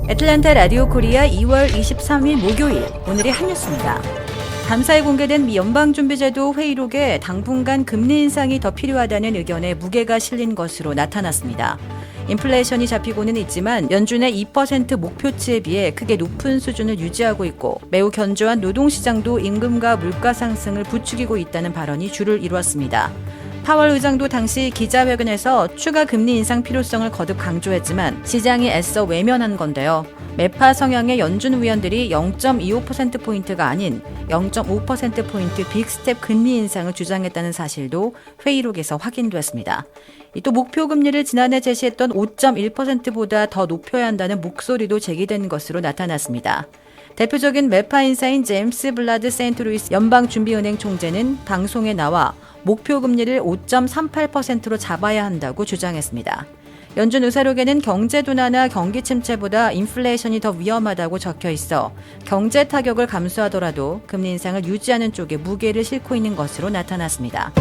애틀랜타 라디오 코리아 2월 23일 목요일, 오늘의 한 뉴스입니다. 감사에 공개된 미 연방준비제도 회의록에 당분간 금리 인상이 더 필요하다는 의견에 무게가 실린 것으로 나타났습니다. 인플레이션이 잡히고는 있지만 연준의 2% 목표치에 비해 크게 높은 수준을 유지하고 있고 매우 견조한 노동시장도 임금과 물가 상승을 부추기고 있다는 발언이 주를 이루었습니다. 파월 의장도 당시 기자회견에서 추가 금리 인상 필요성을 거듭 강조했지만 시장이 애써 외면한 건데요. 매파 성향의 연준 위원들이 0.25%포인트가 아닌 0.5%포인트 빅스텝 금리 인상을 주장했다는 사실도 회의록에서 확인됐습니다. 또 목표 금리를 지난해 제시했던 5.1%보다 더 높여야 한다는 목소리도 제기된 것으로 나타났습니다. 대표적인 매파 인사인 제임스 블라드 세인트루이스 연방준비은행 총재는 방송에 나와 목표 금리를 5.38%로 잡아야 한다고 주장했습니다. 연준 의사록에는 경제 둔화나 경기 침체보다 인플레이션이 더 위험하다고 적혀 있어 경제 타격을 감수하더라도 금리 인상을 유지하는 쪽에 무게를 싣고 있는 것으로 나타났습니다.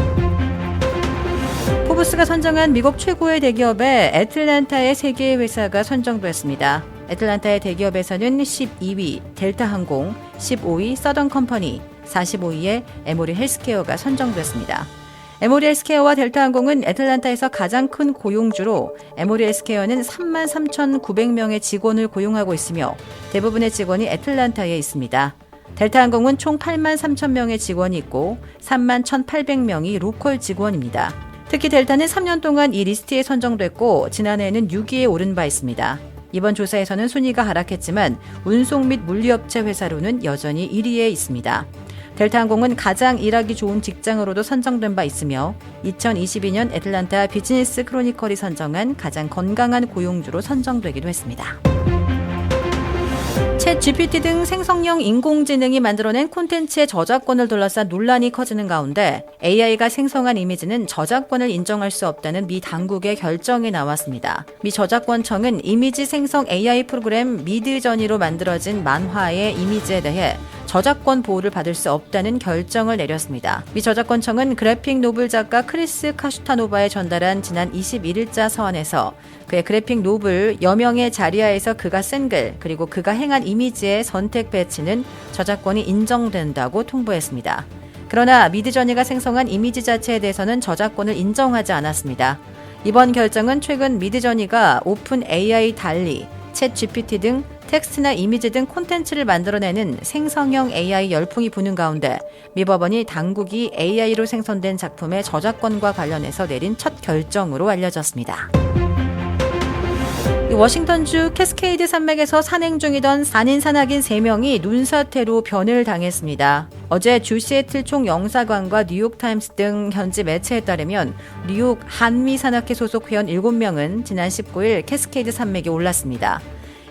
포브스가 선정한 미국 최고의 대기업에 애틀랜타의 3개의 회사가 선정됐습니다. 애틀랜타의 대기업에서는 12위 델타항공, 15위 서던컴퍼니, 45위에 에모리 헬스케어가 선정됐습니다. 에모리 헬스케어와 델타항공은 애틀랜타에서 가장 큰 고용주로 에모리 헬스케어는 33,900명의 직원을 고용하고 있으며 대부분의 직원이 애틀랜타에 있습니다. 델타항공은 총 83,000명의 직원이 있고 31,800명이 로컬 직원입니다. 특히 델타는 3년 동안 이 리스트에 선정됐고 지난해에는 6위에 오른 바 있습니다. 이번 조사에서는 순위가 하락했지만 운송 및 물류업체 회사로는 여전히 1위에 있습니다. 델타항공은 가장 일하기 좋은 직장으로도 선정된 바 있으며 2022년 애틀랜타 비즈니스 크로니컬이 선정한 가장 건강한 고용주로 선정되기도 했습니다. 챗 GPT 등 생성형 인공지능이 만들어낸 콘텐츠의 저작권을 둘러싼 논란이 커지는 가운데 AI가 생성한 이미지는 저작권을 인정할 수 없다는 미 당국의 결정이 나왔습니다. 미 저작권청은 이미지 생성 AI 프로그램 미드저니로 만들어진 만화의 이미지에 대해 저작권 보호를 받을 수 없다는 결정을 내렸습니다. 미 저작권청은 그래픽 노블 작가 크리스 카슈타노바에 전달한 지난 21일자 서한에서 그의 그래픽 노블 여명의 자리하에서 그가 쓴 글 그리고 그가 행한 이미지의 선택 배치는 저작권이 인정된다고 통보했습니다. 그러나 미드저니가 생성한 이미지 자체에 대해서는 저작권을 인정하지 않았습니다. 이번 결정은 최근 미드저니가 오픈 AI 달리, 챗 GPT 등 텍스트나 이미지 등 콘텐츠를 만들어내는 생성형 AI 열풍이 부는 가운데 미 법원이 당국이 AI로 생성된 작품의 저작권과 관련해서 내린 첫 결정으로 알려졌습니다. 워싱턴주 캐스케이드 산맥에서 산행 중이던 산인산악인 3명이 눈사태로 변을 당했습니다. 어제 주 시애틀 총영사관과 뉴욕타임스 등 현지 매체에 따르면 뉴욕 한미산악회 소속 회원 7명은 지난 19일 캐스케이드 산맥에 올랐습니다.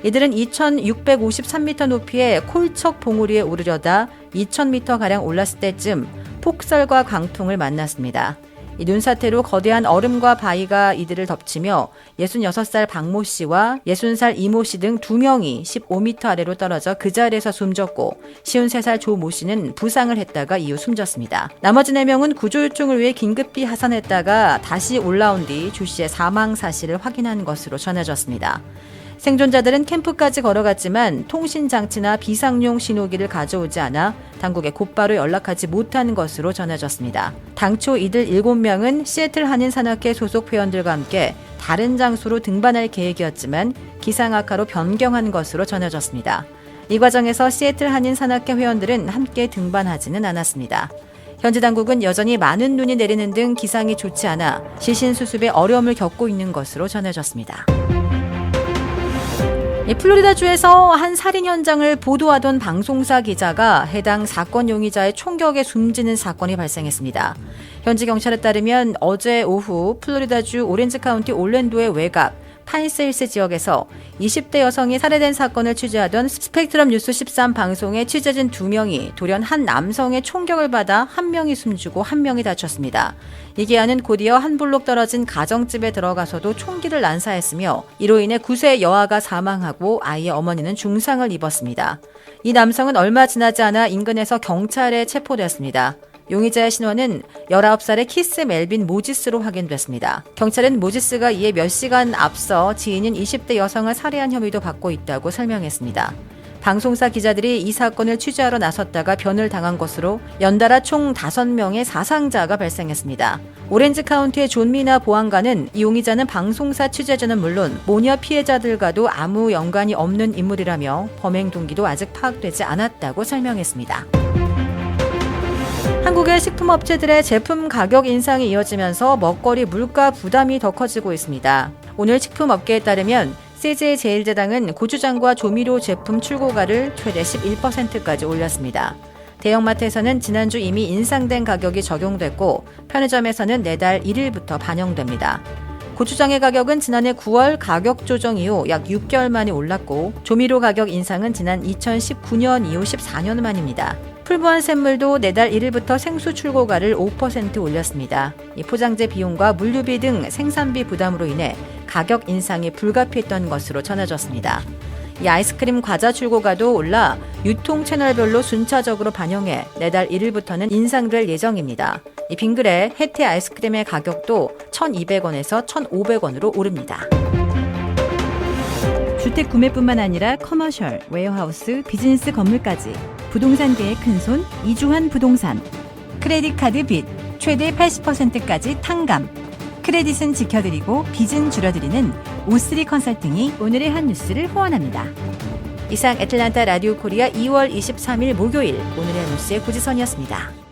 이들은 2,653m 높이의 콜척 봉우리에 오르려다 2,000m가량 올랐을 때쯤 폭설과 광풍을 만났습니다. 이 눈사태로 거대한 얼음과 바위가 이들을 덮치며 66살 박모 씨와 60살 이모 씨 등 2명이 15m 아래로 떨어져 그 자리에서 숨졌고 53살 조 모 씨는 부상을 했다가 이후 숨졌습니다. 나머지 4명은 구조 요청을 위해 긴급히 하산했다가 다시 올라온 뒤 조 씨의 사망 사실을 확인한 것으로 전해졌습니다. 생존자들은 캠프까지 걸어갔지만 통신장치나 비상용 신호기를 가져오지 않아 당국에 곧바로 연락하지 못한 것으로 전해졌습니다. 당초 이들 7명은 시애틀 한인산악회 소속 회원들과 함께 다른 장소로 등반할 계획이었지만 기상 악화로 변경한 것으로 전해졌습니다. 이 과정에서 시애틀 한인산악회 회원들은 함께 등반하지는 않았습니다. 현지 당국은 여전히 많은 눈이 내리는 등 기상이 좋지 않아 시신 수습에 어려움을 겪고 있는 것으로 전해졌습니다. 플로리다주에서 한 살인 현장을 보도하던 방송사 기자가 해당 사건 용의자의 총격에 숨지는 사건이 발생했습니다. 현지 경찰에 따르면 어제 오후 플로리다주 오렌지 카운티 올랜도의 외곽 파인세일스 지역에서 20대 여성이 살해된 사건을 취재하던 스펙트럼 뉴스 13 방송의 취재진 2명이 돌연 한 남성의 총격을 받아 1명이 숨지고 1명이 다쳤습니다. 이 기아는 곧이어 한 블록 떨어진 가정집에 들어가서도 총기를 난사했으며 이로 인해 9세 여아가 사망하고 아이의 어머니는 중상을 입었습니다. 이 남성은 얼마 지나지 않아 인근에서 경찰에 체포됐습니다. 용의자의 신원은 19살의 키스 멜빈 모지스로 확인됐습니다. 경찰은 모지스가 이에 몇 시간 앞서 지인인 20대 여성을 살해한 혐의도 받고 있다고 설명했습니다. 방송사 기자들이 이 사건을 취재하러 나섰다가 변을 당한 것으로 연달아 총 5명의 사상자가 발생했습니다. 오렌지 카운티의 존 미나 보안관은 이 용의자는 방송사 취재자는 물론 모녀 피해자들과도 아무 연관이 없는 인물이라며 범행 동기도 아직 파악되지 않았다고 설명했습니다. 한국의 식품업체들의 제품 가격 인상이 이어지면서 먹거리 물가 부담이 더 커지고 있습니다. 오늘 식품업계에 따르면 CJ제일제당은 고추장과 조미료 제품 출고가를 최대 11%까지 올렸습니다. 대형마트에서는 지난주 이미 인상된 가격이 적용됐고 편의점에서는 내달 1일부터 반영됩니다. 고추장의 가격은 지난해 9월 가격 조정 이후 약 6개월 만에 올랐고 조미료 가격 인상은 지난 2019년 이후 14년 만입니다. 풀무원 샘물도 내달 1일부터 생수 출고가를 5% 올렸습니다. 이 포장재 비용과 물류비 등 생산비 부담으로 인해 가격 인상이 불가피했던 것으로 전해졌습니다. 이 아이스크림 과자 출고가도 올라 유통 채널별로 순차적으로 반영해 내달 1일부터는 인상될 예정입니다. 이 빙그레 혜태 아이스크림의 가격도 1,200원에서 1,500원으로 오릅니다. 주택 구매뿐만 아니라 커머셜, 웨어하우스, 비즈니스 건물까지 부동산계의 큰손 이주환 부동산. 크레딧 카드 빚 최대 80%까지 탕감. 크레딧은 지켜드리고 빚은 줄여드리는 O3 컨설팅이 오늘의 한 뉴스를 후원합니다. 이상 애틀란타 라디오 코리아 2월 23일 목요일 오늘의 뉴스의 고지선이었습니다.